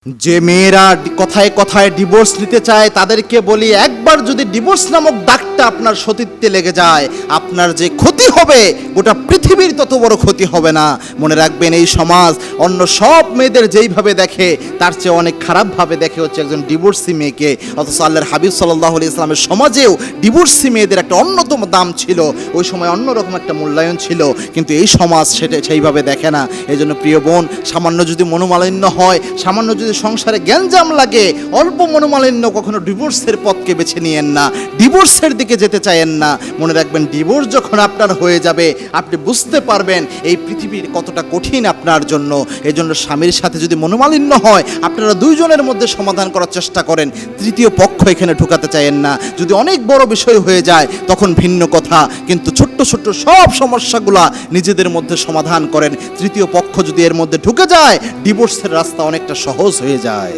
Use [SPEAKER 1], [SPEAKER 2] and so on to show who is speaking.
[SPEAKER 1] যে মেয়েরা কথায় কথায় ডিভোর্স নিতে চায় তাদেরকে বলি, একবার যদি ডিভোর্স নামক দাগটা আপনার সতীত্বে লেগে যায়, আপনার যে ক্ষতি হবে গোটা পৃথিবীর তত বড় ক্ষতি হবে না। মনে রাখবেন, এই সমাজ অন্য সব মেয়েদের যেইভাবে দেখে তার চেয়ে অনেক খারাপভাবে দেখে হচ্ছে একজন ডিভোর্সি মেয়েকে। অথচ আল্লাহর হাবিব সাল্লাল্লাহু আলাইহি ইসলামের সমাজেও ডিভোর্সি মেয়েদের একটা অন্যতম দাম ছিল, ওই সময় অন্যরকম একটা মূল্যায়ন ছিল, কিন্তু এই সমাজ সেটা সেইভাবে দেখে না। এই জন্য প্রিয় বোন, সামান্য যদি মনোমালিন্য হয়, সামান্য যদি সংসারে গ্যাঞ্জাম লাগে, অল্প মনোমালিন্য কখনো ডিভোর্সের পথকে বেছে নিয়েন না, ডিভোর্সের দিকে যেতে চায়েন না। মনে রাখবেন, ডিভোর্স যখন আপনার হয়ে যাবে আপনি বুঝতে পারবেন এই পৃথিবীর কতটা কঠিন আপনার জন্য। এই জন্য স্বামীর সাথে যদি মনোমালিন্য হয়, আপনারা দুইজনের মধ্যে সমাধান করার চেষ্টা করেন, তৃতীয় পক্ষ এখানে ঢুকাতে চায়েন না। যদি অনেক বড় বিষয় হয়ে যায় তখন ভিন্ন কথা, কিন্তু ছোট্ট ছোট্ট সব সমস্যাগুলা নিজেদের মধ্যে সমাধান করেন। তৃতীয় পক্ষ যদি এর মধ্যে ঢুকে যায়, ডিভোর্সের রাস্তা অনেকটা সহজ হয়ে যায়।